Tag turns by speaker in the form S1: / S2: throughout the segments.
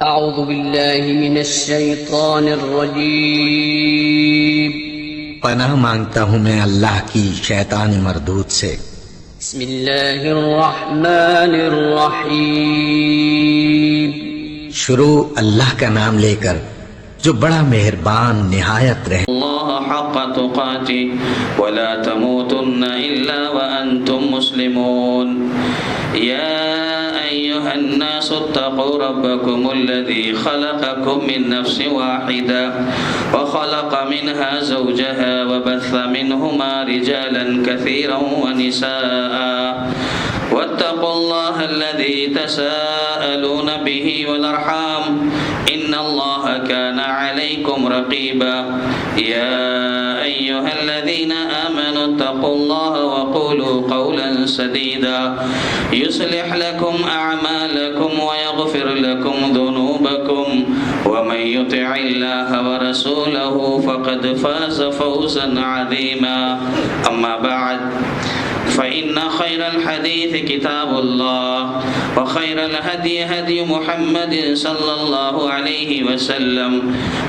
S1: اعوذ باللہ من الشیطان الرجیم
S2: پناہ مانگتا ہوں میں اللہ کی شیطان مردود سے۔
S1: بسم اللہ الرحمن الرحیم
S2: شروع اللہ کا نام لے کر جو بڑا مہربان نہایت رحم۔
S3: اللہ حق تقاته ولا تموتن الا وانتم مسلمون یا ایها الناس اتقوا ربكم الذي خلقكم من نفس واحدة وخلق منها زوجها وبث منهما رجالا كثيرا ونساء واتقوا الله الذي تساءلون به والأرحام إن الله كان عليكم رقيبا يا أيها الذين آمنوا اتقوا الله وقولوا قولا سديدا يصلح لكم أعمالكم ويغفر لكم ذنوبكم ومن يطع الله ورسوله فقد فاز فوزا عظيما أما بعد فإن خير الحديث كتاب الله وخير الهدي هدي محمد صلى الله عليه وسلم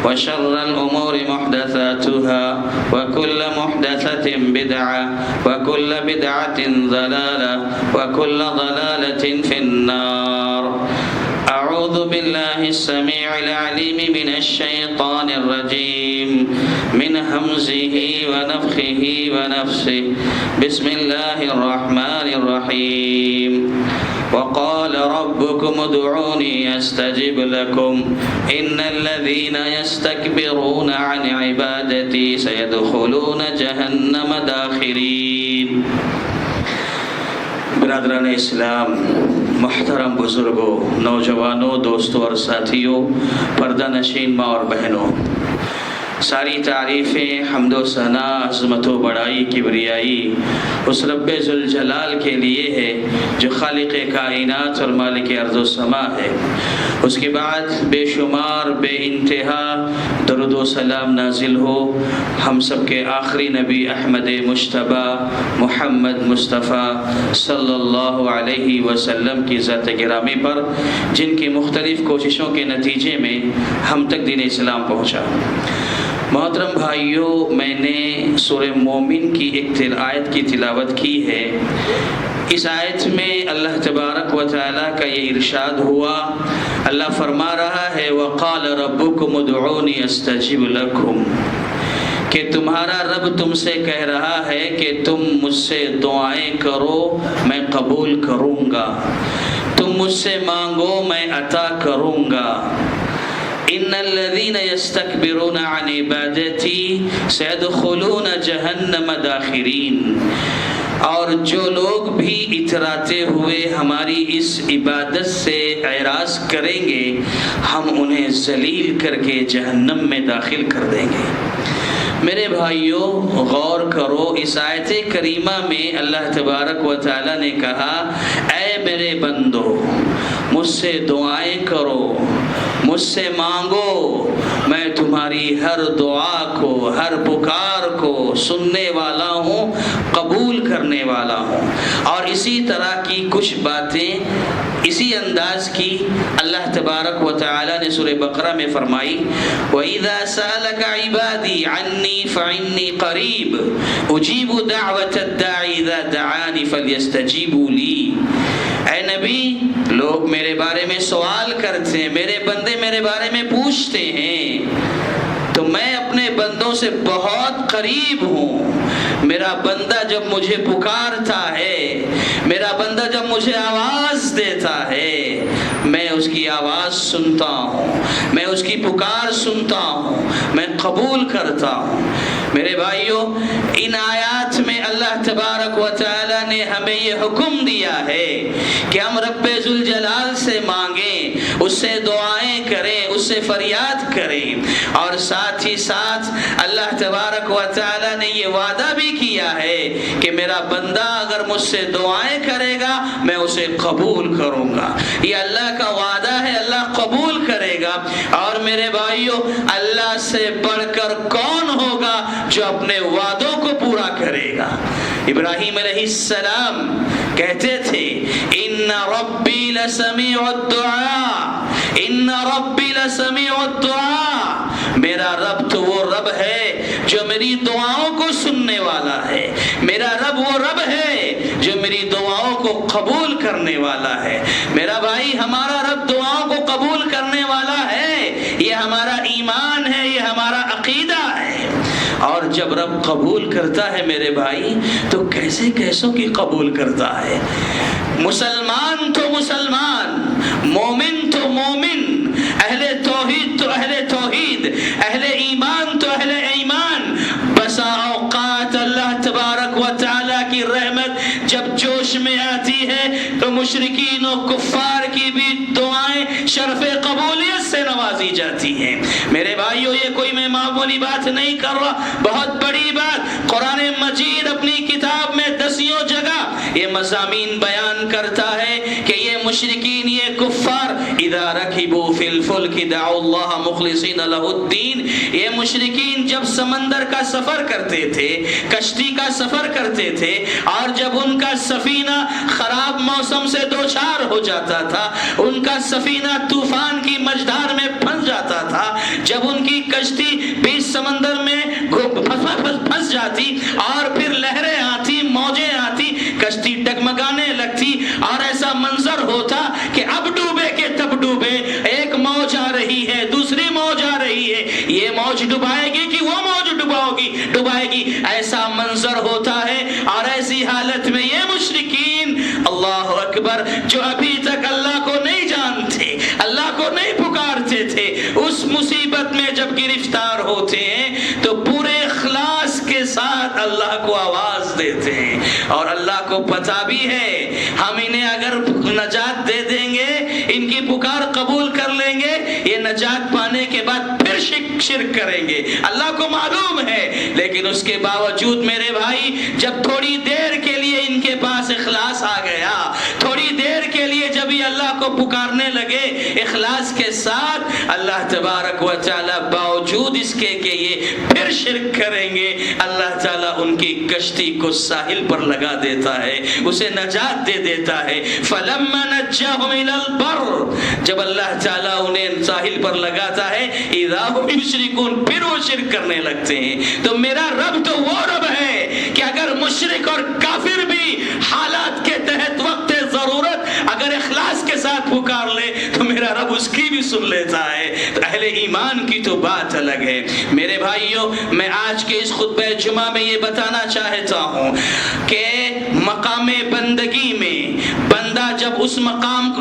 S3: وشر الأمور محدثاتها وكل محدثة بدعة وكل بدعة ضلالة وكل ضلالة في النار أعوذ بالله السميع العليم من الشيطان الرجيم من همزه ونفخه ونفسه بسم الله الرحمن الرحيم وقال ربكم ادعوني أستجب لكم إن الذين يستكبرون عن عبادتي سيدخلون جهنم داخرين۔ برادران اسلام، محترم بزرگوں، نوجوانوں، دوستوں اور ساتھیوں، پردہ نشین ماں اور بہنوں، ساری تعریفیں، حمد و ثنا، عظمت و بڑائی، کبریائی اس رب ذوالجلال کے لیے ہے جو خالق کائنات اور مالک ارض و سما ہے۔ اس کے بعد بے شمار بے انتہا درود و سلام نازل ہو ہم سب کے آخری نبی احمد مجتبی محمد مصطفیٰ صلی اللہ علیہ وسلم کی ذات گرامی پر، جن کی مختلف کوششوں کے نتیجے میں ہم تک دین اسلام پہنچا۔ محترم بھائیوں، میں نے سورہ مومن کی ایک آیت کی تلاوت کی ہے۔ اس آیت میں اللہ تبارک و تعالیٰ کا یہ ارشاد ہوا، اللہ فرما رہا ہے وَقَالَ رَبُّكُمُ ادْعُونِي أَسْتَجِبْ لَكُمْ، کہ تمہارا رب تم سے کہہ رہا ہے کہ تم مجھ سے دعائیں کرو میں قبول کروں گا، تم مجھ سے مانگو میں عطا کروں گا۔ ان الذين يستكبرون عن عبادتي سيدخلون جهنم داخرين، اور جو لوگ بھی اتراتے ہوئے ہماری اس عبادت سے اعراض کریں گے ہم انہیں ذلیل کر کے جہنم میں داخل کر دیں گے۔ میرے بھائیوں، غور کرو، اس آیت کریمہ میں اللہ تبارک و تعالی نے کہا اے میرے بندو مجھ سے دعائیں کرو، مجھ سے مانگو، میں تمہاری ہر دعا کو، ہر پکار کو سننے والا ہوں، قبول کرنے والا ہوں۔ اور اسی طرح کی کچھ باتیں اسی انداز کی اللہ تبارک و تعالی نے سورہ بقرہ میں فرمائی وَإِذَا سَأَلَكَ عِبَادِي عَنِّي فَإِنِّي قَرِيبٌ أُجِيبُ دَعْوَةَ الدَّاعِ إِذَا دَعَانِ فَلْيَسْتَجِيبُوا لِي۔ اے نبی، لوگ میرے بارے میں سوال کرتے ہیں، میرے بندے میرے بارے میں پوچھتے ہیں، تو میں اپنے بندوں سے بہت قریب ہوں۔ میرا بندہ جب مجھے پکارتا ہے، میرا بندہ جب مجھے آواز دیتا ہے، میں اس کی آواز سنتا ہوں، میں اس کی پکار سنتا ہوں، میں قبول کرتا ہوں۔ میرے بھائیوں، ان آیات میں اللہ تبارک و تعالی نے ہمیں یہ حکم دیا ہے کہ ہم رب ذوالجلال سے مانگیں، اس سے دعائیں کریں، اس سے فریاد کریں، اور ساتھ ہی ساتھ اللہ تبارک و تعالی نے یہ وعدہ بھی کیا ہے کہ میرا بندہ اگر مجھ سے دعائیں کرے گا میں اسے قبول کروں گا۔ یہ اللہ کا وعدہ ہے، اللہ قبول کرے گا۔ اور میرے بھائیوں اللہ سے بڑھ کر کون ہوگا جو اپنے وعدوں کو پورا کرے گا؟ ابراہیم علیہ السلام کہتے تھے ان ربی لسمیع الدعاء، ان ربی لسمیع الدعاء، میرا رب تو وہ رب ہے جو میری دعاؤں کو سننے والا ہے، میرا رب وہ رب ہے جو میری دعاؤں کو قبول کرنے والا ہے۔ میرا بھائی ہمارا رب دعاؤں کو قبول کرنے والا ہے، یہ ہمارا ایمان ہے، یہ ہمارا عقیدہ ہے۔ اور جب رب قبول کرتا ہے میرے بھائی تو کیسے کیسوں کی قبول کرتا ہے؟ مسلمان تو مسلمان، مومن تو مومن، اہل توحید تو اہل توحید، اہل ایمان تو اہل ایمان۔ بسا اوقات اللہ تبارک و تعالی کی رحمت جب جوش میں آتی ہے تو مشرکین و کفار کی بھی دعائیں شرف قبولیت سے نوازی جاتی ہیں۔ میرے بھائیو یہ کوئی میں معمولی بات نہیں کر رہا، بہت بڑی بات۔ قرآن مجید اپنی کتاب میں 10 جگہ یہ مضامین بیان کرتا ہے کہ یہ مشرکین، یہ کفار اذا رکبوا فی الفلک دعوا اللہ مخلصین لہ الدین، یہ مشرکین جب سمندر کا سفر کرتے تھے، کشتی کا سفر کرتے تھے، اور جب ان کا سفینہ خراب موسم سے دوچار ہو جاتا تھا، ان کا سفینہ طوفان کی مجدار میں پھنس جاتا تھا، جب ان کی کشتی بیچ سمندر میں پھنس جاتی اور پھر لہریں آتی، موجیں آتی، کشتی ڈگمگانے لگتی اور ایسا منظر ہوتا کہ اب ڈوبے کہ تب ڈوبے، ایک موج آ رہی ہے، دوسری موج آ رہی ہے، یہ موج ڈبائے گی کہ وہ موج ڈبائے گی، ایسا منظر ہوتا ہے۔ اور ایسی حالت میں یہ مشرکین اللہ اکبر جو ابھی تک اللہ کو نہیں جانتے، اللہ کو نہیں پکارتے تھے، اس مصیبت میں جب گرفتار ہوتے ہیں تو پورے اخلاص کے ساتھ اللہ کو آواز دیتے ہیں، اور اللہ کو پتہ بھی ہے ہم انہیں اگر نجات دے دیں گے، ان کی پکار قبول کر لیں گے، یہ نجات پانے کے بعد پھر شرک کریں گے، اللہ کو معلوم ہے۔ لیکن اس کے باوجود میرے بھائی جب تھوڑی دیر کے لیے ان کے پاس اخلاص آ گیا، تھوڑی دیر کے لیے جب یہ اللہ کو پکارنے لگے اخلاص کے ساتھ، اللہ تبارک و تعالی باوجود اس کے کہ یہ پھر شرک کریں گے، اللہ تعالیٰ ان کی کشتی کو ساحل پر لگا دیتا ہے، اسے نجات دے دیتا ہے۔ فَلَمَّا نَجَّاهُمْ إِلَى الْبَرِّ، جب اللہ تعالیٰ انہیں ساحل پر لگاتا ہے، اِذَا هُمْ يُشْرِكُونَ، پھر وہ شرک کرنے لگتے ہیں۔ تو میرا رب تو وہ رب ہے کہ اگر مشرک اور کافر بھی حالات کے تحت وقت ضرورت اگر اخلاص کے ساتھ پکار لے تو میرا رب اس کی بھی سن لیتا ہے۔ تو اہل ایمان کی تو بات الگ ہے۔ میرے بھائیوں میں آج کے اس خطبہ جمعہ میں یہ بتانا چاہتا ہوں کہ مقام بندگی میں بندہ جب اس مقام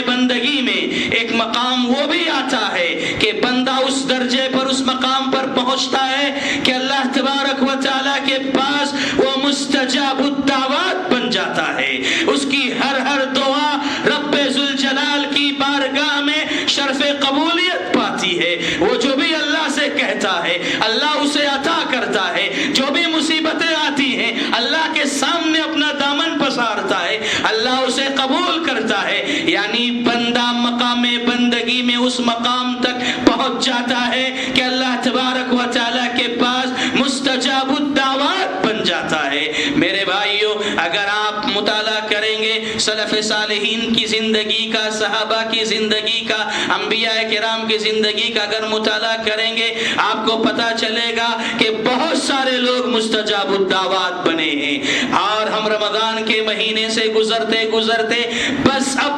S3: بندگی میں ایک مقام وہ بھی آتا ہے کہ بندہ اس درجے پر اس مقام پر پہنچتا ہے کہ اللہ تبارک و تعالیٰ کے پاس وہ مستجاب الدعوات بن جاتا ہے، اس کی ہر دعا رب ذوالجلال کی بارگاہ میں شرف قبولیت پاتی ہے۔ وہ جو بھی اللہ سے کہتا ہے اللہ اسے عطا کرتا ہے، جو بھی مصیبتیں آتی ہیں اللہ کے سامنے اپنا دامن پسارتا ہے، اللہ اسے قبول کرتا ہے۔ یعنی بندہ مقام بندگی میں اس مقام تک پہنچ جاتا ہے کہ اللہ تبارک و تعالیٰ کے پاس مستجاب الدعوات بن جاتا ہے۔ میرے بھائیوں اگر آپ مطالعہ کریں گے سلف صالحین کی زندگی کا، صحابہ کی زندگی کا، انبیاء کرام کی زندگی کا اگر مطالعہ کریں گے آپ کو پتہ چلے گا کہ بہت سارے لوگ مستجاب الدعوات بنے ہیں۔ اور ہم رمضان کے مہینے سے گزرتے بس اب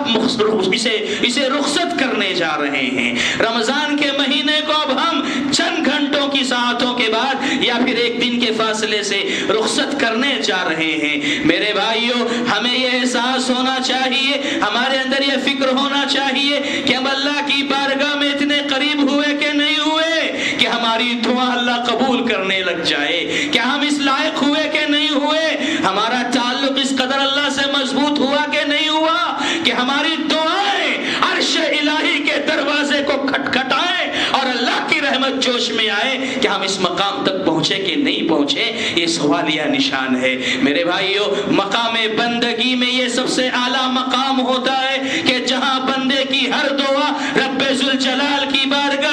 S3: اسے رخصت کرنے جا رہے ہیں۔ رمضان کے مہینے کو اب ہم چند گھنٹوں کی ساعتوں کے بعد یا پھر ایک دن کے فاصلے سے رخصت کرنے جا رہے ہیں۔ میرے بھائیوں ہمیں یہ احساس ہونا چاہیے، ہمارے اندر یہ فکر ہونا چاہیے کہ ہم اللہ کی بارگاہ میں اتنے قریب ہوئے کہ نہیں ہوئے کہ ہماری دعا اللہ قبول کرنے لگ جائے، کیا ہم اس لائق ہوئے کہ نہیں ہوئے، ہمارا تعلق اس قدر اللہ سے مضبوط ہوا کہ نہیں ہوا کہ ہماری دعائیں عرش الہی کے دروازے کو کھٹکھٹائیں اور اللہ کی رحمت جوش میں آئے کہ ہم اس مقام تک پہنچے کہ نہیں پہنچے، یہ سوالیہ نشان ہے۔ میرے بھائیوں مقام بندگی میں یہ سب سے اعلیٰ مقام ہوتا ہے کہ جہاں بندے کی ہر دعا رب ذوالجلال کی بارگاہ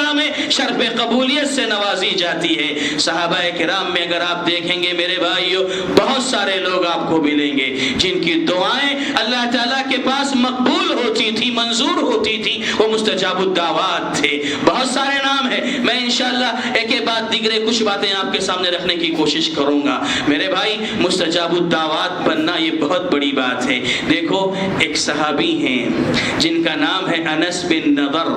S3: شرف قبولیت سے نوازی جاتی ہے۔ صحابہ کرام میں اگر آپ دیکھیں گے میرے بھائیوں، بہت سارے لوگ آپ کو ملیں گے جن کی دعائیں اللہ تعالیٰ کے پاس مقبول ہوتی تھی، منظور ہوتی تھی، وہ مستجاب الدعوات تھے۔ بہت سارے نام ہیں، میں انشاءاللہ ایک کے بعد دیگرے کچھ باتیں آپ کے سامنے رکھنے کی کوشش کروں گا۔ میرے بھائی، مستجاب الدعوات بننا یہ بہت بڑی بات ہے۔ دیکھو، ایک صحابی ہیں جن کا نام ہے انس بن نضر۔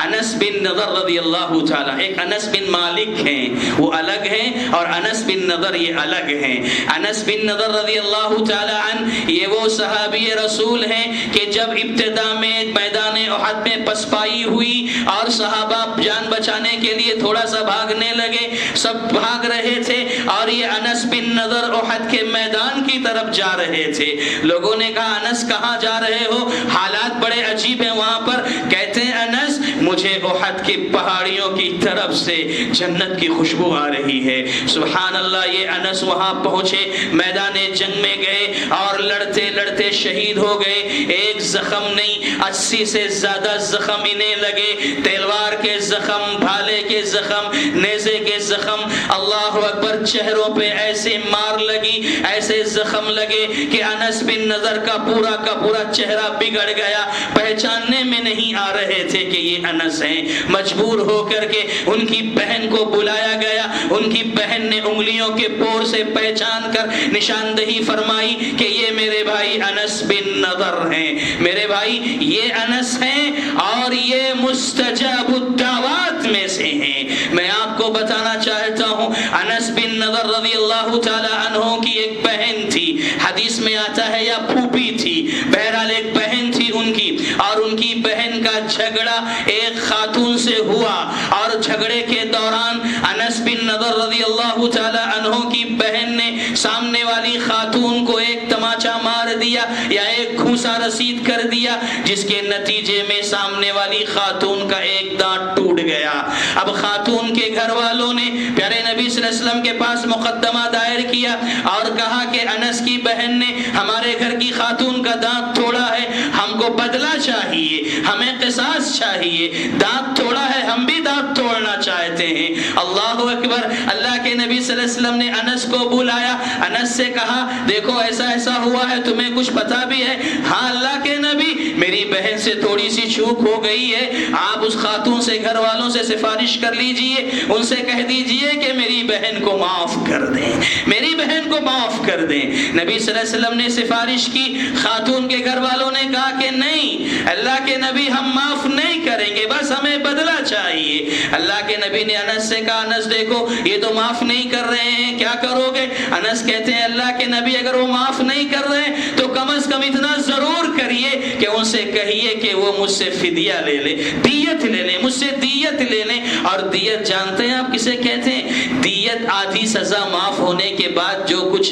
S3: انس بن نضر رضی اللہ تعالیٰ، ایک انس بن مالک ہیں، وہ الگ ہیں، اور انس بن نضر یہ الگ ہیں۔ انس بن نضر رضی اللہ تعالیٰ عنہ یہ وہ صحابی رسول ہیں کہ جب ابتدا میں میدان احد میں پسپائی ہوئی اور صحابہ جان بچانے کے لیے تھوڑا سا بھاگنے لگے، سب بھاگ رہے تھے اور یہ انس بن نضر احد کے میدان کی طرف جا رہے تھے۔ لوگوں نے کہا انس کہاں جا رہے ہو؟ حالات بڑے عجیب ہیں وہاں پر۔ کہتے ہیں انس مجھے احد کی پہاڑیوں کی طرف سے جنت کی خوشبو آ رہی ہے۔ سبحان اللہ، یہ انس وہاں پہنچے، میدان جنگ میں گئے اور لڑتے لڑتے شہید ہو گئے۔ ایک زخم نہیں، 80 سے زیادہ زخم انہیں لگے، تلوار کے زخم، بھالے کے زخم، نیزے کے زخم، اللہ اکبر، چہروں پہ ایسے مار لگی، ایسے زخم لگے کہ انس بن نضر کا پورا چہرہ بگڑ گیا، پہچاننے میں نہیں آ رہے تھے کہ یہ انس ہیں۔ مجبور ہو کر کے ان کی بہن کو بلایا گیا، ان کی بہن نے انگلیوں کے پور سے پہچان کر نشاندہی فرمائی کہ یہ میرے بھائی انس بن نضر ہیں۔ میرے بھائی یہ انس ہیں اور یہ مستجاب الدعوات میں سے ہیں۔ میں آپ کو بتانا چاہتا ہوں، انس بن نضر رضی اللہ تعالی عنہ کی ایک بہن تھی، حدیث میں آتا ہے یا پھوپھی تھی، بہرحال ایک بہن تھی ان کی، اور ان کی بہن کا جھگڑا ایک خاتون سے ہوا، اور جھگڑے کے دوران انس بن نضر رضی اللہ تعالی عنہ کی بہن نے سامنے والی خاتون کو ایک تماچا مار دیا یا ایک گھوسا رسید کر دیا، جس کے نتیجے میں سامنے والی خاتون کا ایک دانت ٹوٹ گیا۔ اب خاتون کے گھر والوں نے پیارے نبی صلی اللہ علیہ وسلم کے پاس مقدمہ دائر کیا اور کہا کہ انس کی بہن نے ہمارے گھر کی خاتون کا دانت توڑا ہے، ہم کو بدلہ چاہیے، ہمیں قصاص چاہیے، دانت توڑا ہے، ہم بھی دانت توڑنا چاہتے ہیں۔ اللہ اکبر، اللہ کے نبی صلی اللہ علیہ وسلم نے انس کو بلایا، انس سے کہا دیکھو ایسا ایسا ہوا ہے، تمہیں کچھ پتا بھی ہے؟ ہاں اللہ کے نبی، میری بہن سے تھوڑی سی چوک ہو گئی ہے، آپ اس خاتون سے گھر والوں سے سفارش کر لیجئے، ان سے کہہ دیجئے کہ میری بہن کو معاف کر دیں، میری بہن کو معاف کر دیں۔ نبی صلی اللہ علیہ وسلم نے سفارش کی، خاتون کے گھر والوں نے کہا کہ نہیں اللہ کے نبی، ہم معاف نہیں کریں گے، بس ہمیں بدلہ چاہیے۔ اللہ کے نبی نے انس سے کہا انس دیکھو یہ تو معاف نہیں کر رہے ہیں، کیا کرو گے؟ انس کہتے ہیں اللہ کے نبی اگر وہ معاف نہیں کر رہے تو کم از کم اتنا ضرور کریے کہ ان سے کہیے کہ وہ مجھ سے فدیہ لے لے، دیت لے لیں، مجھ سے دیت لے لیں۔ اور دیت جانتے ہیں آپ کسے کہتے ہیں؟ دیت آدھی سزا معاف ہونے کے بعد جو کچھ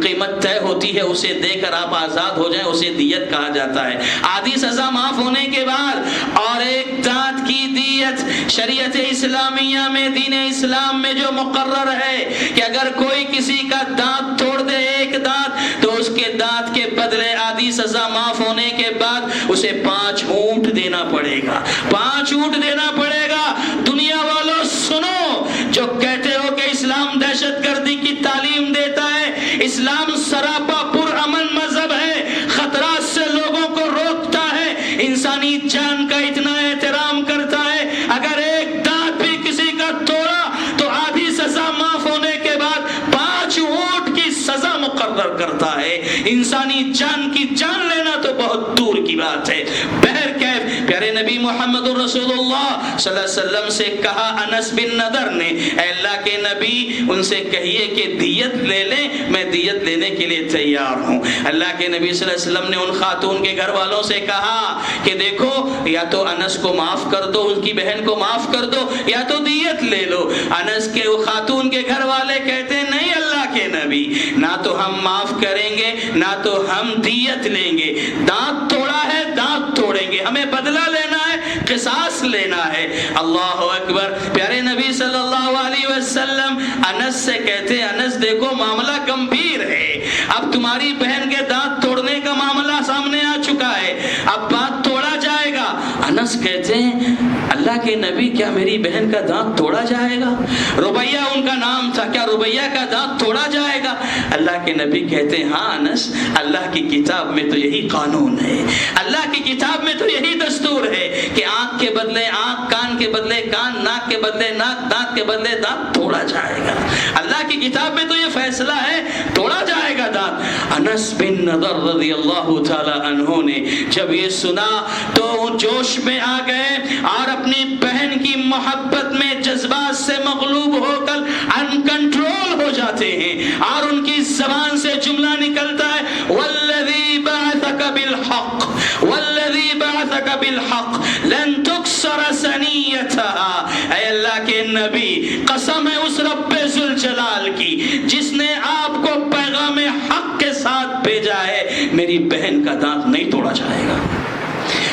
S3: قیمت طے ہوتی ہے اسے دے کر آپ آزاد ہو جائیں، اسے دیت کہا جاتا ہے۔ آدھی سزا معاف ہونے کے بعد اور ایک دانت کی دیت شریعت اسلامیہ میں، دین اسلام میں جو مقرر ہے کہ اگر کوئی کسی کا دانت توڑ دے ایک دانت تو اس کے دانت کے بدلے آدھی سزا معاف ہونے کے بعد اسے 5 اونٹ دینا پڑے گا، 5 اونٹ دینا پڑے گا۔ دنیا والوں سنو، جو کہتے ہو کہ اسلام دہشت گردی کی تعلیم دیتا ہے، اسلام سراپا پرامن مذہب ہے، خطرات سے لوگوں کو روکتا ہے، انسانی جان کا اتنا احترام کرتا ہے، اگر ایک دانت بھی کسی کا توڑا تو آدھی سزا معاف ہونے کے بعد 5 اونٹ کی سزا مقرر کرتا ہے۔ انسانی جان کی جان لینا تو بہت دور کی بات ہے۔ بہرکیف پیارے نبی محمد رسول اللہ صلی اللہ علیہ وسلم سے کہا انس بن نضر نے، اے اللہ کے نبی ان سے کہیے کہ دیت لے لیں، میں دیت لینے کے لیے تیار ہوں۔ اللہ کے نبی صلی اللہ علیہ وسلم نے ان خاتون کے گھر والوں سے کہا کہ دیکھو یا تو انس کو معاف کر دو، ان کی بہن کو معاف کر دو، یا تو دیت لے لو۔ انس کے خاتون کے گھر والے کہتے ہیں نہیں اللہ کے نبی، نہ تو ہم معاف کریں گے نہ تو ہم دیت لیں گے، دانت توڑا ہے دانت توڑیں گے، ہمیں بدلہ لینا ہے، قصاص لینا ہے۔ اللہ اکبر، پیارے نبی صلی اللہ علیہ وسلم انس سے کہتے ہیں انس دیکھو معاملہ گمبھیر ہے، اب تمہاری بہن کے دانت توڑنے کا معاملہ سامنے آ چکا ہے، اب بات توڑا جائے گا۔ انس کہتے ہیں اللہ کے نبی کیا میری بہن کا دانت توڑا جائے گا؟ ربیہ ان کا نام تھا، کیا ربیہ کا دانت توڑا جائے گا؟ اللہ کے نبی کہتے ہیں ہاں انس، اللہ کی کتاب میں تو یہی قانون ہے، اللہ کی کتاب میں تو یہی دستور ہے کہ آنکھ کے بدلے آنکھ، کان کے بدلے کان، ناک کے بدلے ناک، دانت کے بدلے دانت توڑا جائے گا۔ اللہ کی کتاب میں تو یہ فیصلہ ہے، توڑا جائے گا دانت۔ انس بن نضر رضی اللہ تعالی عنہ نے جب یہ سنا تو جوش میں آ گئے اور اپنی بہن کی محبت میں جذبات سے مغلوب ہو کر انکنٹرول ہو جاتے ہیں اور ان کی زبان سے جملہ نکلتا ہے والذی بعثک بالحق والذی بعثک بالحق لن تکسر ثنیتها، اے اللہ کے نبی قسم ہے اس رب ذوالجلال کی جس نے آپ کو پیغام حق کے ساتھ بھیجا ہے، میری بہن کا دانت نہیں توڑا جائے گا۔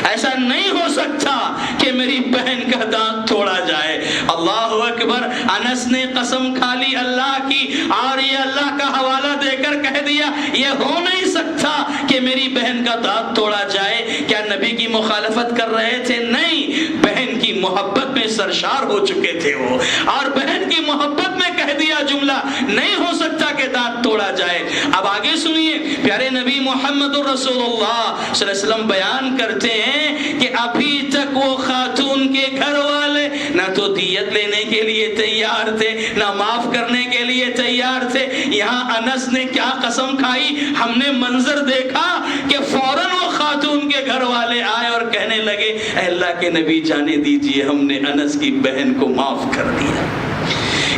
S3: ایسا نہیں ہو سکتا کہ میری بہن کا دانت توڑا جائے۔ اللہ اکبر، انس نے قسم کھا لی اللہ کی اور یہ اللہ کا حوالہ دے کر کہہ دیا یہ ہو نہیں سکتا کہ میری بہن کا دانت توڑا جائے۔ کیا نبی کی مخالفت کر رہے تھے؟ نہیں، بہن کی محبت میں سرشار ہو چکے تھے وہ، اور بہن کی محبت میں کہہ دیا جملہ نہیں ہو سکتا کہ دانت توڑا جائے۔ اب آگے سنیے، پیارے نبی محمد رسول اللہ صلی اللہ علیہ وسلم بیان کرتے ہیں کہ ابھی تک وہ خاتون کے گھر والے نہ تو دیت لینے کے لیے تیار تھے، نہ معاف کرنے کے لیے تیار تھے۔ یہاں انس نے کیا قسم کھائی، ہم نے منظر دیکھا کہ فوراً وہ خاتون کے گھر والے آئے اور کہنے لگے اے اللہ کے نبی جانے دیجئے، ہم نے انس کی بہن کو معاف کر دیا۔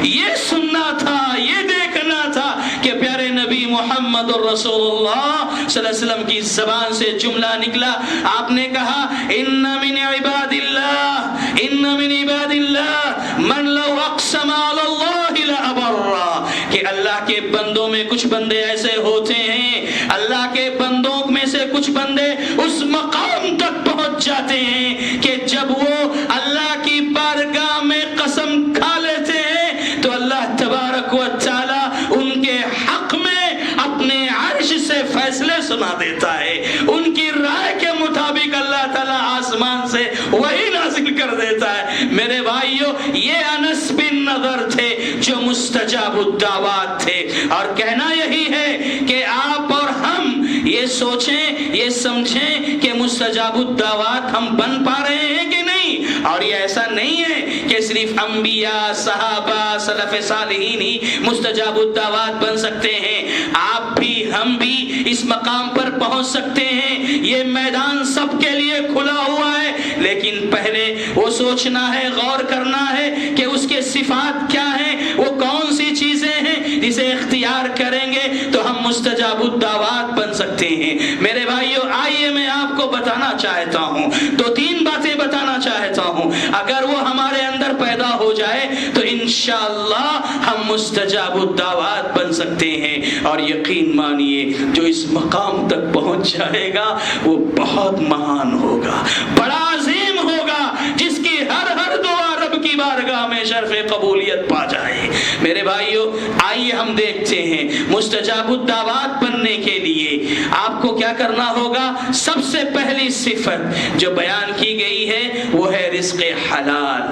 S3: یہ سننا تھا، یہ دیکھنا تھا کہ پیارے نبی محمد رسول اللہ صلی اللہ علیہ وسلم کی زبان سے جملہ نکلا، آپ نے کہا ان من عباد اللہ، ان من عباد اللہ من لو اقسم علی اللہ لابرہ، کہ اللہ کے بندوں میں کچھ بندے ایسے ہوتے ہیں، اللہ کے بندوں میں سے کچھ بندے اس مقام تک پہنچ جاتے ہیں کہ جب وہ اللہ کی بارگاہ میں قسم کھا لیتے ہیں تو اللہ تبارک و تعالی ان کے حق میں اپنے عرش سے فیصلے سنا دیتا ہے، ان کی رائے کے مطابق اللہ تعالی آسمان سے وہی نازل کر دیتا ہے۔ میرے بھائیو، یہ انس بن نضر تھے جو مستجاب الدعوات تھے، اور کہنا یہی ہے کہ آپ اور ہم یہ سوچیں، یہ سمجھیں کہ مستجاب الدعوات ہم بن پا رہے ہیں کہ نہیں، اور یہ ایسا نہیں ہے کہ صرف انبیاء، صحابہ، سلف صالحین ہی مستجاب الدعوات بن سکتے ہیں، آپ بھی ہم بھی اس مقام پر پہنچ سکتے ہیں۔ یہ میدان سب کے لیے کھلا ہوا ہے، لیکن پہلے وہ سوچنا ہے، غور کرنا ہے کہ اس کے صفات کیا ہیں، وہ کون سی چیزیں ہیں جسے اختیار کریں گے تو ہم مستجاب الدعوات بن سکتے ہیں۔ میرے بھائیو، آئیے میں آپ کو بتانا چاہتا ہوں، دو تین باتیں بتانا چاہتا ہوں، اگر وہ ہمارے اندر پیدا ہو جائے تو انشاءاللہ ہم مستجاب الدعوات بن سکتے ہیں۔ اور یقین مانیے جو اس مقام تک پہنچ جائے گا وہ بہت مہان ہوگا، بڑا عظیم ہوگا، جس کی ہر دعا رب کی بارگاہ میں شرف قبولیت پا جائے۔ میرے بھائیو، آئیے ہم دیکھتے ہیں مستجاب الدعوات بننے کے لیے آپ کو کیا کرنا ہوگا۔ سب سے پہلی صفت جو بیان کی گئی ہے وہ ہے رزق حلال،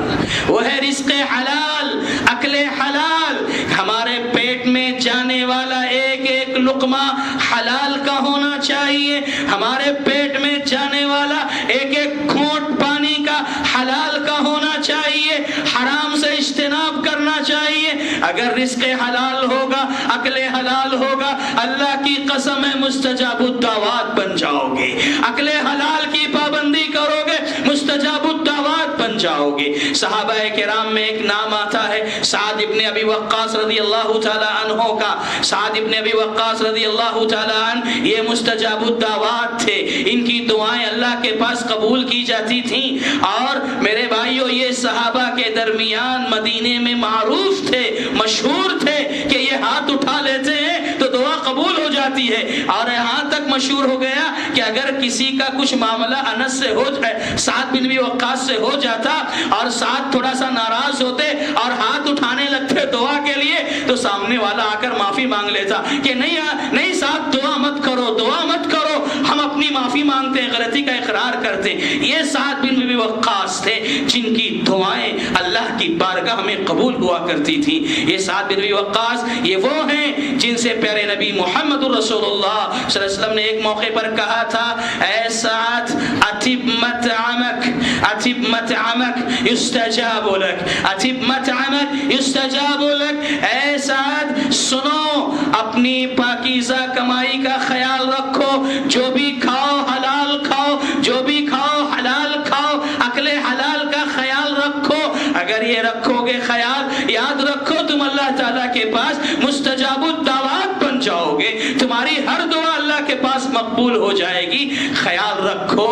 S3: وہ ہے رزق حلال، اکل حلال۔ ہمارے پیٹ میں جانے والا ایک ایک لقمہ حلال کا ہونا چاہیے، ہمارے پیٹ میں جانے والا ایک ایک گھونٹ پانی کا حلال کا ہونا چاہیے، حرام سے اجتناب کرنا چاہیے۔ اگر رزق حلال ہوگا، اکل حلال ہوگا، اللہ کی قسم ہے مستجاب الدعوات بن جاؤ گے۔ اکل حلال کی پابندی کرو گے، مستجاب الدعوات بن جاؤ گے۔ صحابہ کرام میں ایک نام آتا ہے سعد ابن ابی وقاص رضی اللہ تعالی عنہ کا۔ سعد ابن ابی وقاص رضی اللہ تعالی عنہ یہ مستجاب الدعوات تھے، ان کی دعائیں اللہ کے پاس قبول کی جاتی تھیں، اور میرے بھائیو یہ صحابہ کے درمیان مدینے میں معروف تھے، مشہور تھے کہ یہ ہاتھ اٹھا لیتے ہیں تو دعا قبول ہو جاتی ہے، اور یہاں تک مشہور ہو گیا کہ اگر کسی کا کچھ معاملہ انس سے ہو جائے، سعد بن ابی وقاص سے ہو جاتا اور سعد تھوڑا سا ناراض ہوتے اور ہاتھ اٹھانے لگتے دعا کے لیے تو سامنے والا آ کر معافی مانگ لیتا کہ نہیں سعد دعا مت کرو، دعا مت کرو، ہم اپنی معافی مانگتے ہیں، غلطی کا اقرار کرتے ہیں۔ یہ سعد بن ابی وقاص تھے جن کی دعائیں اللہ کی بارگاہ میں قبول ہوا کرتی تھی۔ یہ سعد بن ابی وقاص یہ وہ ہیں جن سے پیارے نبی محمد رسول اللہ صلی اللہ علیہ وسلم نے ایک موقع پر کہا تھا، اے سعد اتب مطعمک، اتب مطعمک یستجاب لک، اتب مطعمک یستجاب لک۔ اے سعد سنو، اپنی پاکیزہ کمائی کا خیال رکھو، جو بھی کھاؤ حلال کھاؤ، جو بھی کھاؤ حلال کھاؤ، اکل حلال کا خیال رکھو۔ اگر یہ رکھو گے خیال، یاد رکھو تم اللہ تعالیٰ کے پاس مستجاب الدعوات بن جاؤ گے، تمہاری ہر دعا اللہ کے پاس مقبول ہو جائے گی، خیال رکھو۔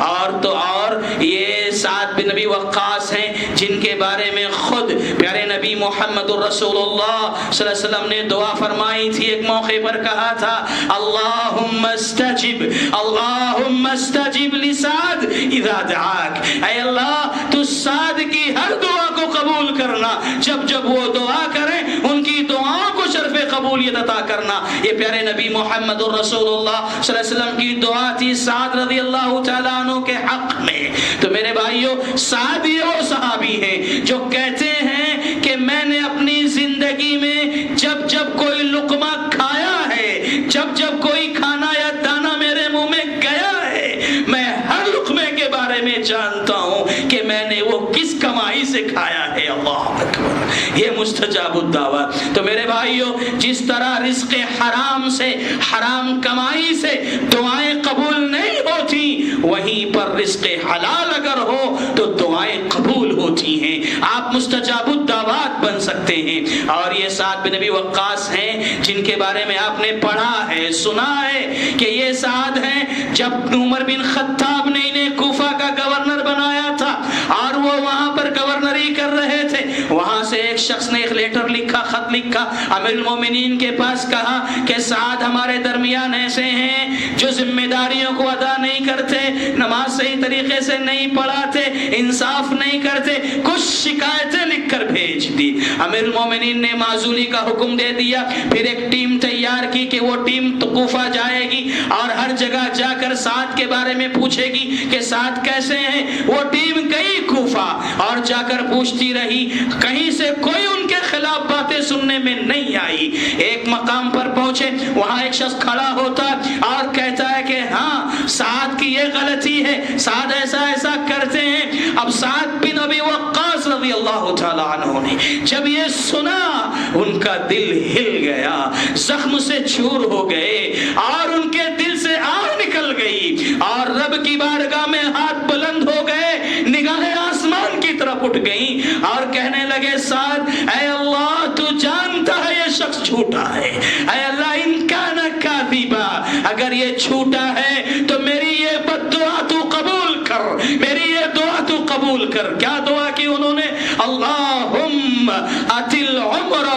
S3: اور تو اور یہ سعد بن ابی وقاص ہیں جن کے بارے میں خود پیارے نبی محمد الرسول اللہ صلی اللہ علیہ وسلم نے دعا فرمائی تھی، ایک موقع پر کہا تھا، اللہم استجب، اللہم استجب لسعد اذا دعاک، اے اللہ تو سعد کی ہر دعا کو قبول کرنا، جب جب وہ دعا کریں ان کی دعاؤں کو شرف قبولیت عطا کرنا۔ یہ پیارے نبی محمد الرسول اللہ صلی اللہ علیہ وسلم کی دعا تھی سعد رضی اللہ تعالیٰ عنہ کے حق میں۔ تو میرے بھائیوں، سعد یہ وہ صحابی ہیں جو کہتے ہیں کہ میں نے اپنی زندگی میں جب جب کوئی لقمہ کھایا ہے، جب جب کوئی کھانا یا دانا میرے منہ میں گیا ہے، میں ہر لقمے کے بارے میں جانتا ہوں کہ میں نے وہ کس کمائی سے کھایا ہے۔ اللہ اکبر، یہ مستجاب الدعوات۔ تو میرے بھائیوں، جس طرح رزق حرام سے، حرام کمائی سے دعائیں قبول نہیں ہوتی، وہیں پر رزق حلال اگر ہو تو دعائیں قبول ہوتی ہیں، آپ مستجاب الدعوات بن سکتے ہیں۔ اور یہ سعد بن ابی وقاص ہیں جن کے بارے میں آپ نے پڑھا ہے، سنا ہے کہ یہ سعد ہیں جب عمر بن خطاب نے انہیں کوفہ کا گورنر بنایا تھا اور وہ وہاں پر گورنری کر رہے تھے، وہاں سے ایک شخص نے ایک لیٹر لکھا، خط لکھا، امیر المومنین کے پاس، کہا کہ سعد ہمارے درمیان ایسے ہیں جو ذمہ داریوں کو ادا نہیں کرتے، نماز صحیح طریقے سے نہیں پڑھاتے، انصاف نہیں کرتے، کچھ شکایتیں لکھ کر بھیج دی۔ امیر المومنین نے معزولی کا حکم دے دیا، پھر ایک ٹیم تیار کی کہ وہ ٹیم کوفہ جائے گی اور ہر جگہ جا کر سعد کے بارے میں پوچھے گی کہ سعد کیسے ہیں۔ وہ ٹیم گئی کوفہ اور جا کر پوچھتی رہی، کہیں سے کوئی ان کے خلاف باتیں سننے میں نہیں آئی۔ ایک مقام پر پہنچے، وہاں ایک شخص کھڑا ہوتا اور کہتا ہے کہ ہاں سعد کی یہ غلطی ہے، سعد ایسا ایسا کرتے ہیں۔ اب سعد بن ابی وقاص رضی اللہ تعالیٰ عنہ نے جب یہ سنا، ان کا دل ہل گیا، زخم سے چور ہو گئے اور ان کے دل سے آگ نکل گئی اور رب کی بارگاہ میں ہاتھ بلند ہو گئے، نگاہیں آسمان کی طرف اٹھ گئیں اور کہنے لگے، سعد اے اللہ تو جانتا ہے یہ شخص جھوٹا ہے، اے اللہ ان کان کاذبا، اگر یہ جھوٹا ہے تو میری یہ بد دعا تو قبول کر، میری یہ دعا تو قبول کر۔ کیا دعا کی انہوں نے؟ اللہم اتل عمرہ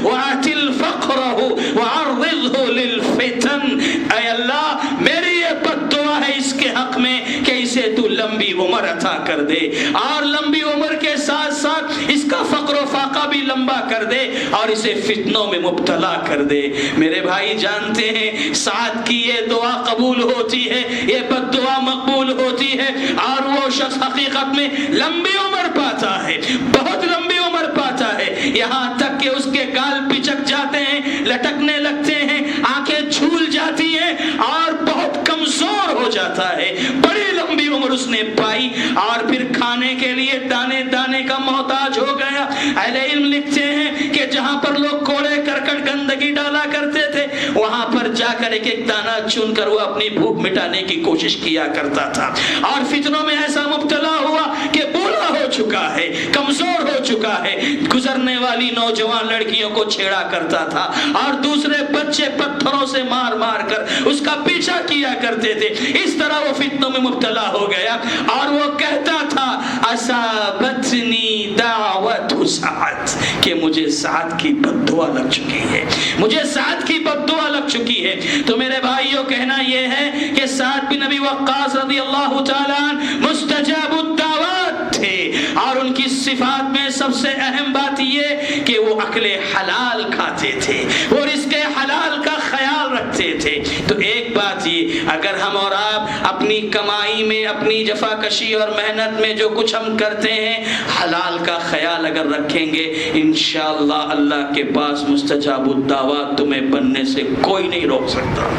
S3: واتل فقرہ وعرضہ للفتن، اے اللہ میری یہ بد دعا ہے اس کے حق میں کہ اسے تو لمبی عمر عطا کر دے، اور لمبی عمر کے ساتھ ساتھ اس کا فقر و فاقہ بھی لمبا کر دے اور اسے فتنوں میں مبتلا کر دے۔ میرے بھائی جانتے ہیں سعد کی یہ دعا قبول ہوتی ہے، یہ بد دعا مقبول ہوتی ہے، اور وہ شخص حقیقت میں لمبی عمر پاتا ہے، بہت لمبی عمر پاتا ہے، یہاں تک کہ اس کے گال پچک جاتے ہیں، لٹکنے لگتے ہیں، آنکھیں جھول جاتی ہیں اور بہت کمزور ہو جاتا ہے۔ بڑی لمبی عمر اس نے پائی اور پھر کھانے کے لیے دانے دانے کا محتاج ہو گیا۔ اہل علم لکھتے ہیں کہ جہاں پر لوگ کوڑے کرکٹ گندگی ڈالا کرتے تھے، وہاں پر جا کر ایک ایک دانہ چن کر وہ اپنی بھوک مٹانے کی کوشش کیا کرتا تھا، اور فتنوں میں ایسا مبتلا ہوا کہ بوڑھا ہو چکا ہے، کمزور ہو چکا ہے، گزرنے والی نوجوان لڑکیوں کو چھیڑا کرتا تھا اور دوسرے بچے پتھروں سے مار مار کر اس کا پیچھا کیا کرتے تھے۔ اس طرح وہ فتنوں میں مبتلا ہو گیا اور وہ کہتا تھا، اصابتنی دعوت سعد، کہ مجھے سعد کی بد دعا لگ چکی ہے، مجھے سعد کی بد دعا لگ چکی ہے۔ تو میرے بھائیوں کہنا یہ ہے کہ سعد بن ابی وقاص رضی اللہ تعالیٰ عنہ مستجاب الدعوات تھے، اور ان کی صفات میں سب سے اہم بات یہ کہ وہ اکل حلال کھاتے تھے، وہ رزق حلال کا خیال رکھتے تھے۔ تو ایک بات یہ، اگر ہم اور آپ اپنی کمائی میں، اپنی جفاکشی اور محنت میں جو کچھ ہم کرتے ہیں، حلال کا خیال اگر رکھیں گے، انشاءاللہ اللہ کے پاس مستجاب الدعوات تمہیں بننے سے کوئی نہیں روک سکتا۔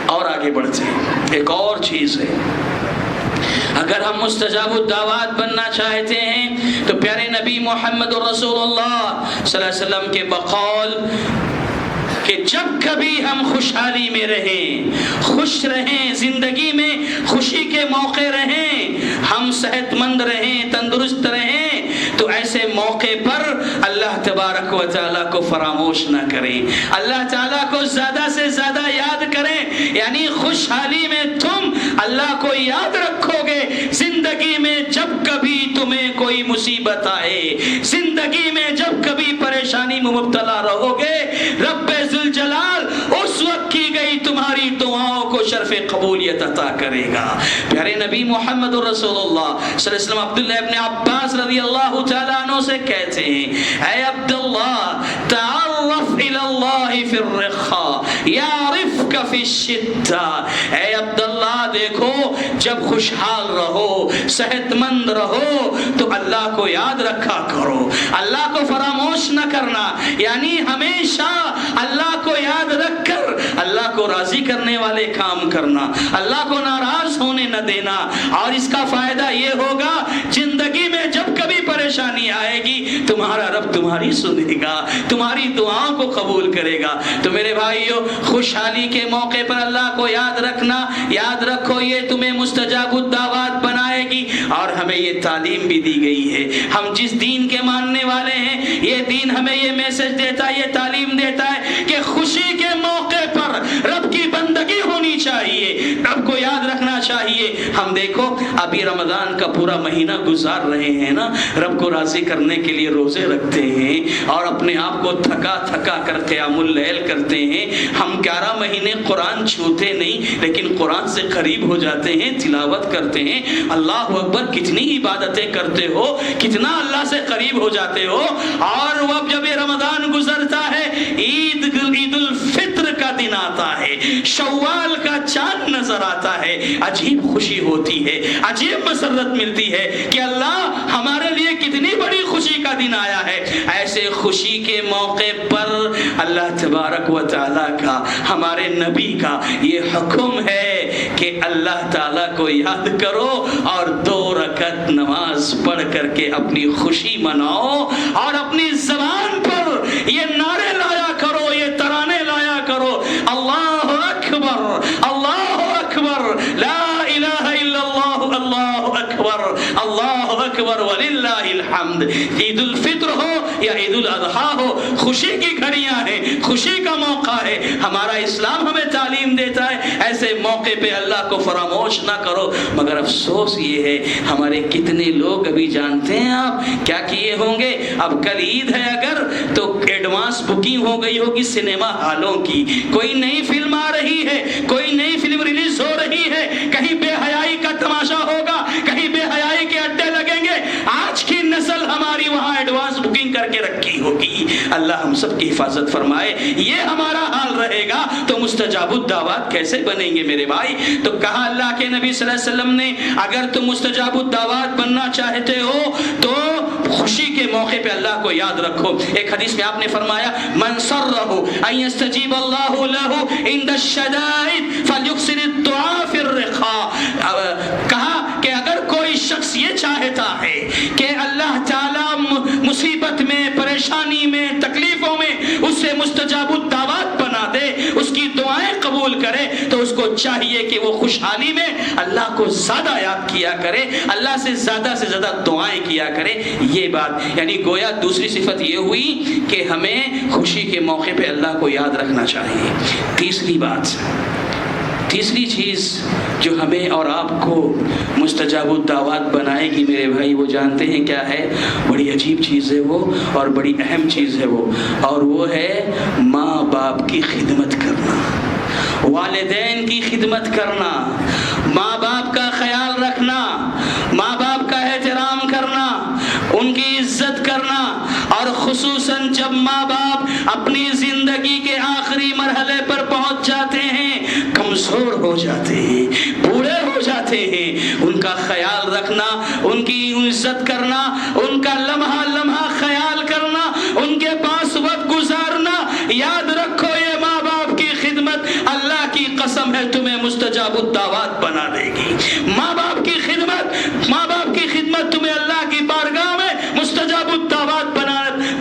S3: اور آگے بڑھتے ہیں، ایک اور چیز ہے، اگر ہم مستجاب الدعوات بننا چاہتے ہیں تو پیارے نبی محمد رسول اللہ صلی اللہ علیہ وسلم کے بقول کہ جب کبھی ہم خوشحالی میں رہیں، خوش رہیں، زندگی میں خوشی کے موقع رہیں، ہم صحت مند رہیں، تندرست رہیں، تو ایسے موقع پر اللہ تبارک و تعالیٰ کو فراموش نہ کریں، اللہ تعالیٰ کو زیادہ سے زیادہ یاد کریں۔ یعنی خوشحالی میں تم اللہ کو یاد رکھو گے، زندگی میں جب کبھی تمہیں کوئی مصیبت آئے، زندگی میں جب کبھی پریشانی میں مبتلا رہو گے، رب ذوالجلال اس وقت کی گئی تمہاری دعاؤں کو شرف قبولیت عطا کرے گا۔ پیارے نبی محمد رسول اللہ صلی اللہ علیہ وسلم عبداللہ ابن عباس رضی اللہ تعالیٰ عنہ سے کہتے ہیں، اے عبداللہ تعرف الی اللہ فی الرخاء یعرفک فی الشدہ، اے عبداللہ دیکھو جب خوشحال رہو، صحت مند رہو تو اللہ کو یاد رکھا کرو، اللہ کو فراموش نہ کرنا، یعنی ہمیشہ اللہ کو یاد رکھ کر اللہ کو راضی کرنے والے کام کرنا، اللہ کو ناراض ہونے نہ دینا۔ اور اس کا فائدہ یہ ہوگا زندگی میں جب کبھی پریشانی آئے گی تمہارا رب تمہاری سنے گا، تمہاری دعاؤں کو قبول کرے گا۔ تو میرے بھائیو، خوشحالی کے موقع پر اللہ کو یاد رکھنا، یاد رکھو یہ تمہیں مستجاب الدعوات بنائے گی۔ اور ہمیں یہ تعلیم بھی دی گئی ہے، ہم جس دین کے ماننے والے ہیں یہ دین ہمیں یہ میسج دیتا ہے، یہ تعلیم دیتا ہے کہ خوشی کے موقع پر رب کی بندگی ہونی چاہیے، رب کو یاد رکھنا چاہیے۔ ہم دیکھو ابھی رمضان کا پورا مہینہ گزار رہے ہیں نا، رب کو راضی کرنے کے لیے روزے رکھتے ہیں اور اپنے آپ کو تھکا تھکا کر قیام اللیل کرتے ہیں۔ ہم 11 مہینے قرآن چھوتے نہیں لیکن قرآن سے قریب ہو جاتے ہیں، تلاوت کرتے ہیں، اللہ اکبر، کتنی عبادتیں کرتے ہو، کتنا اللہ سے قریب ہو جاتے ہو۔ اور وہ جب یہ رمضان گزرتا ہے، عید الفطر کا دن آتا ہے، شوال کا چاند نظر آتا ہے، عجیب خوشی ہوتی ہے، عجیب مسرت ملتی ہے کہ اللہ ہمارے لیے کتنی بڑی خوشی کا دن آیا ہے۔ ایسے خوشی کے موقع پر اللہ تبارک و تعالیٰ کا، ہمارے نبی کا یہ حکم ہے کہ اللہ تعالیٰ کو یاد کرو اور 2 رکعت نماز پڑھ کر کے اپنی خوشی مناؤ، اور اپنی زبان پر یہ نعرے لایا کرو، یہ ترانے لایا کرو، اللہ اکبر، اللہ اکبر، لا الہ الا اللہ، اللہ اکبر، اللہ اکبر وللہ الحمد۔ عید الفطر ہو یا عید الاضحیٰ ہو، خوشی کی گھڑیاں ہیں، خوشی کا موقع ہے۔ ہمارا اسلام ہمیں تعلیم دیتا ہے ایسے موقع پہ اللہ کو فراموش نہ کرو۔ مگر افسوس یہ ہے ہمارے کتنے لوگ ابھی جانتے ہیں آپ کیا کیے ہوں گے، اب کل عید ہے اگر تو ایڈوانس بکنگ ہو گئی ہوگی سنیما ہالوں کی، کوئی نئی فلم آ رہی ہے، کوئی نئی فلم ریلیز ہو رہی ہے، کہیں بے حیائی کا تماشا ہوگا، کہیں بے حیائی کے اڈے لگیں گے، آج کی نسل ہماری وہاں ایڈوانس بکنگ کر کے رکھی ہوگی۔ اللہ ہم سب کی حفاظت فرمائے۔ یہ ہمارا حال رہے گا تو مستجاب الدعوات کیسے بنیں گے میرے بھائی؟ تو کہا اللہ کے نبی صلی اللہ علیہ وسلم نے اگر تم مستجاب الدعوات بننا چاہتے ہو تو خوشی کے موقع پہ اللہ کو یاد رکھو۔ ایک حدیث میں آپ نے فرمایا من سرہ ان یستجیب اللہ لہ عند الشدائد فلیکثر الدعاء فی الرخاء، کہا کہ اگر کوئی شخص یہ چاہتا ہے کہ اللہ تعالیٰ مصیبت میں، پریشانی میں، تکلیفوں میں اسے مستجاب الدعوات بنا دے، اس کی دعائیں قبول کرے، تو اس کو چاہیے کہ وہ خوشحالی میں اللہ کو زیادہ یاد کیا کرے، اللہ سے زیادہ دعائیں کیا کرے۔ یہ بات یعنی گویا دوسری صفت یہ ہوئی کہ ہمیں خوشی کے موقع پہ اللہ کو یاد رکھنا چاہیے۔ تیسری بات، تیسری چیز جو ہمیں اور آپ کو مستجاب الدعوات بنائے گی میرے بھائی، وہ جانتے ہیں کیا ہے؟ بڑی عجیب چیز ہے وہ اور بڑی اہم چیز ہے وہ، اور وہ ہے ماں باپ کی خدمت کرنا، والدین کی خدمت کرنا، ماں باپ کا خیال رکھنا، ماں باپ کا احترام کرنا۔ ان کی عزت کرنا، اور خصوصاً جب ماں باپ اپنی زندگی کے آخری مرحلے پر پہنچ جاتے ہیں، کمزور ہو جاتے ہیں، بوڑھے ہو جاتے ہیں، ان کا خیال رکھنا، ان کی عزت کرنا، ان کا لمحہ لمحہ خیال کرنا، ان کے پاس وقت گزارنا. یاد رکھو یہ ماں باپ کی خدمت اللہ کی قسم ہے تمہیں مستجاب الدعوات بنا دے گی. ماں باپ کی خدمت تمہیں اللہ کی بارگاہ میں مستجاب الدعوات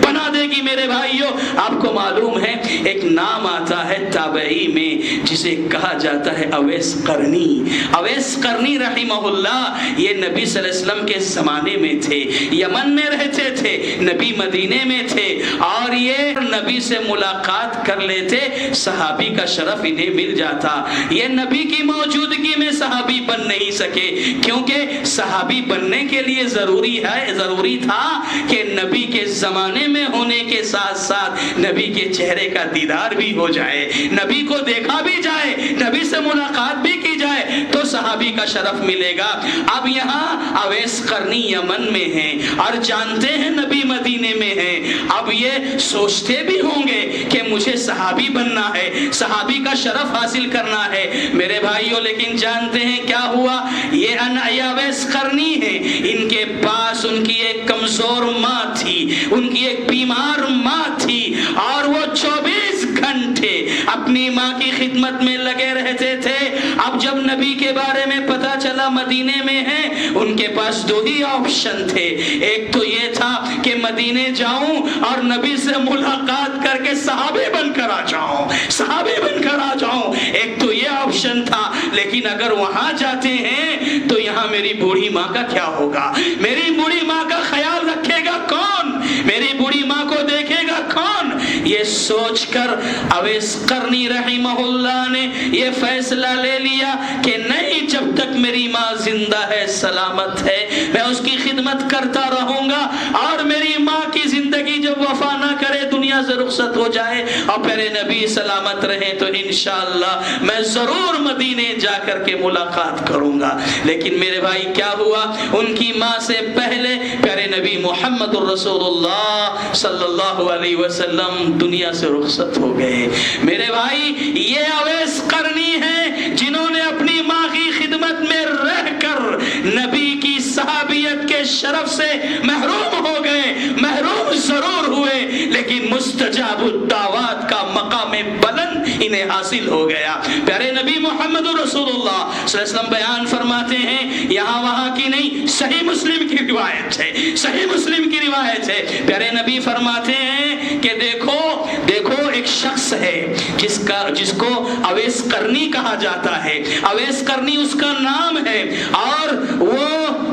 S3: بنا دے گی. میرے بھائیوں، آپ کو معلوم ہے ایک نام آتا ہے تابعی میں جسے کہا جاتا ہے اویس قرنی. اویس قرنی رحمہ اللہ یہ نبی صلی اللہ علیہ وسلم کے زمانے میں تھے، یمن میں رہتے تھے، نبی مدینے میں تھے، اور یہ نبی سے ملاقات کر لیتے، صحابی کا شرف انہیں مل جاتا. یہ نبی کی موجودگی میں صحابی بن نہیں سکے، کیونکہ صحابی بننے کے لیے ضروری تھا کہ نبی کے زمانے میں ہونے کے ساتھ ساتھ نبی کے چہرے کا دیدار بھی ہو جائے، نبی کو دیکھا بھی جائے، نبی سے ملاقات بھی کی جائے تو صحابی کا شرف ملے گا. اب یہاں اویس قرنی یمن میں ہیں اور جانتے ہیں نبی مدینے میں ہیں. اب یہ سوچتے بھی ہوں گے کہ مجھے صحابی بننا ہے، صحابی کا شرف حاصل کرنا ہے. میرے بھائیوں، لیکن جانتے ہیں کیا ہوا؟ یہ اویس قرنی ہیں، ان کے پاس ان کی ایک کمزور ماں تھی، ان کی ایک بیمار ماں تھی، اور وہ 24 گھنٹے اپنی ماں کی خدمت میں لگے رہتے تھے. اب جب نبی کے بارے میں پتا چلا مدینے میں ہیں، ان کے پاس دو ہی آپشن تھے. ایک تو یہ تھا کہ مدینے جاؤں اور نبی سے ملاقات کر کے صحابی بن کر آ جاؤں. ایک تو یہ آپشن تھا. لیکن اگر وہاں جاتے ہیں تو یہاں میری بوڑھی ماں کا کیا ہوگا؟ میری بوڑھی ماں کا خیال رکھے گا کون؟ میری بوڑھی ماں کو دیکھے گا کون؟ یہ سوچ کر اویس قرنی رحمہ اللہ نے یہ فیصلہ لے لیا کہ نہیں، جب تک میری ماں زندہ ہے، سلامت ہے، میں اس کی خدمت کرتا رہوں گا، اور میری ماں کی زندگی جب وفا نہ کرے، دنیا سے رخصت ہو جائے اور پیارے نبی سلامت رہے تو انشاءاللہ میں ضرور مدینے جا کر کے ملاقات کروں گا. لیکن میرے بھائی کیا ہوا؟ ان کی ماں سے پہلے پیارے نبی محمد الرسول اللہ صلی اللہ علیہ وسلم دنیا سے رخصت ہو گئے. میرے بھائی، یہ اویس قرنی ہیں جنہوں نے اپنی ماں کی خدمت میں رہ کر نبی کی صحابیت کے شرف سے محروم ہو گئے. محروم ضرور ہوئے، لیکن مستجاب الدعوات کا مقام بلند انہیں حاصل ہو گیا. پیارے نبی محمد رسول اللہ صلی اللہ علیہ وسلم بیان فرماتے ہیں، یہاں وہاں کی نہیں، صحیح مسلم کی روایت ہے، صحیح مسلم کی روایت ہے. پیارے نبی فرماتے ہیں کہ دیکھو ایک شخص ہے جس کو اویس قرنی کہا جاتا ہے. اویس قرنی اس کا نام ہے، اور وہ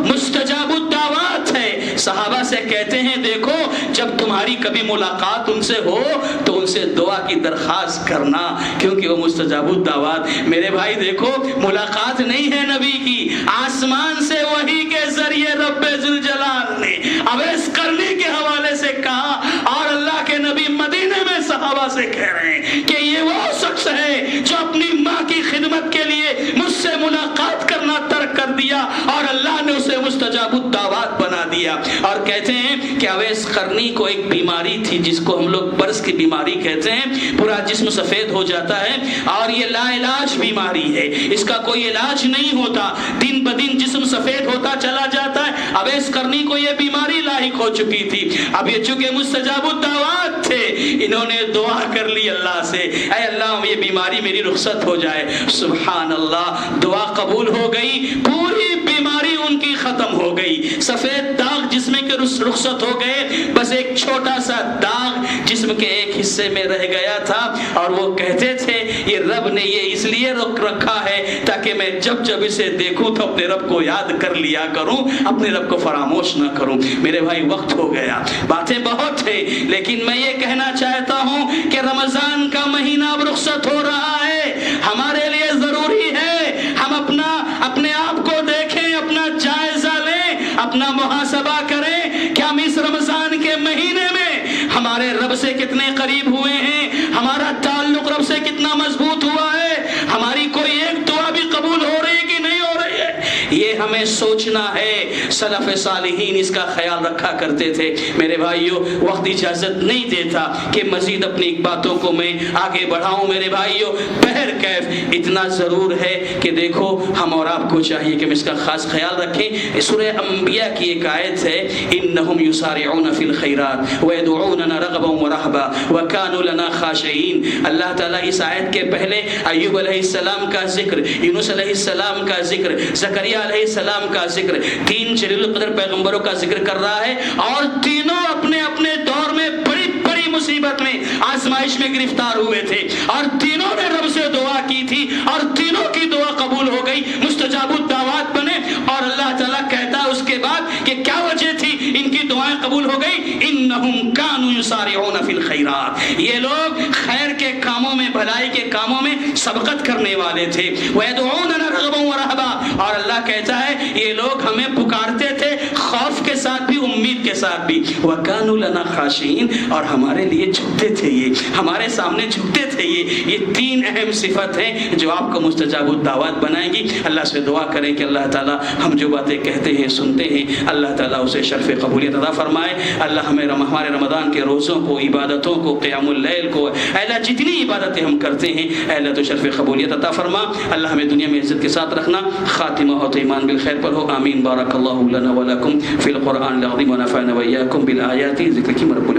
S3: مستجاب الدعوات ہے. صحابہ سے کہتے ہیں دیکھو جب تمہاری کبھی ملاقات ان سے ہو تو ان سے دعا کی درخواست کرنا، کیونکہ وہ مستجاب الدعوات. میرے بھائی دیکھو، ملاقات نہیں ہے نبی کی، آسمان سے وحی کے ذریعے رب ذوالجلال نے اویس قرنی کے حوالے سے کہا، اور اللہ کے نبی مدینے میں صحابہ سے کہہ رہے ہیں کہ یہ وہ شخص ہے جو اپنی ماں کی خدمت کے لیے مجھ سے ملاقات کرنا ترک کر دیا اور اللہ نے اسے مستجاب الدعوات بنا دیا. اور کہتے ہیں کہ اویس قرنی کو ایک بیماری تھی جس کو ہم لوگ برس کی بیماری کہتے ہیں. پورا جسم سفید ہو جاتا ہے اور یہ لا علاج بیماری ہے، اس کا کوئی علاج نہیں ہوتا، دن بدن جسم سفید ہوتا چلا جاتا ہے. اویس قرنی کو یہ بیماری لاحق ہو چکی تھی. اب یہ چونکہ مستجاب الدعوات تھے، انہوں نے دعا کر لی اللہ سے، اے اللہ یہ بیماری میری رخصت ہو جائے. سبحان اللہ، دعا قبول ہو گئی، پوری بیماری ان کی ختم ہو گئی. سفید داغ جسم کے رخصت ہو گئے، بس ایک چھوٹا سا داغ جسم کے ایک حصے میں رہ گیا تھا. اور وہ کہتے تھے یہ رب نے یہ اس لیے رکھا ہے تاکہ میں جب اسے دیکھوں تو اپنے رب کو یاد کر لیا کروں، اپنے رب کو فراموش نہ کروں. میرے بھائی وقت ہو گیا، باتیں بہت ہیں، لیکن میں یہ کہنا چاہتا ہوں کہ رمضان کا مہینہ اب رخصت ہو رہا ہے. ہمارے لیے ضروری ہے ہم اپنے آپ کو دیکھیں، اپنا جائزہ لیں، اپنا محاسبہ کریں کہ ہم اس رمضان کے مہینے میں ہمارے رب سے کتنے قریب ہوئے ہیں، ہمارا تعلق رب سے کتنا مضبوط ہوا ہے، ہماری کوئی ایک دعا بھی قبول ہو رہی ہے کہ نہیں ہو رہی ہے. یہ ہمیں سوچنا ہے. سلف صالحین اس کا خیال رکھا کرتے تھے. میرے بھائیوں وقت اجازت نہیں دیتا کہ مزید اپنی باتوں کو میں آگے بڑھاؤں. میرے بھائیوں بہر کیف اتنا ضرور ہے کہ دیکھو ہم اور آپ کو چاہیے کہ ہم اس کا خاص خیال رکھیں. سورہ انبیاء کی ایک آیت ہے انہم یسارعون فی الخیرات ویدعوننا رغبا ورہبا وکانوا لنا خاشعین. اللہ تعالیٰ اس آیت کے پہلے ایوب علیہ السلام کا ذکر، یونس علیہ السلام کا ذکر، زکریا علیہ السلام کا ذکر، 3 جلیل القدر پیغمبروں کا ذکر کر رہا ہے، اور تینوں اپنے اپنے دور میں بڑی بڑی مصیبت میں آزمائش میں گرفتار ہوئے تھے، اور تینوں نے رب سے دعا کی تھی، اور تینوں کی دعا قبول ہو گئی، مستجاب الدعوات بنے. اور اللہ تعالیٰ کہتا ہے اس کے بعد کہ کیا وجہ تھی ان کی دعائیں قبول ہو گئی؟ انہم کانوا یسارعون فی الخیرات، یہ لوگ خیر کے کاموں میں، بھلائی کے کاموں میں سبقت کرنے والے تھے. ویدعوننا رغبا ورہبا، اور اللہ کہتا ہے یہ لوگ ہمیں پکارتے تھے خوف کے ساتھ بھی، امید کے ساتھ بھی. وکانوا لنا خاشعین، اور ہمارے لیے جھکتے تھے، یہ ہمارے سامنے جھکتے تھے. یہ 3 اہم صفت ہیں جو آپ کو مستجاب الدعوات بنائیں گی. اللہ سے دعا کریں کہ اللہ تعالیٰ ہم جو باتیں کہتے ہیں سنتے ہیں اللہ تعالیٰ اسے شرف قبولیت عطا فرمائے. اللہ ہمیں ہمارے رمضان کے روزوں کو، عبادتوں کو، قیام اللیل کو، اے اللہ جتنی عبادتیں ہم کرتے ہیں اے اللہ تو شرف قبولیت عطا فرما. اللہ ہمیں دنیا میں عزت کے ساتھ رکھنا. خاتمہ ہو تو ایمان بالخیر پر ہو. آمین. بارک اللہ لنا ولکم فی القرآن العظیم ونفعنا وإياکم بالآیات ذکر کی مرب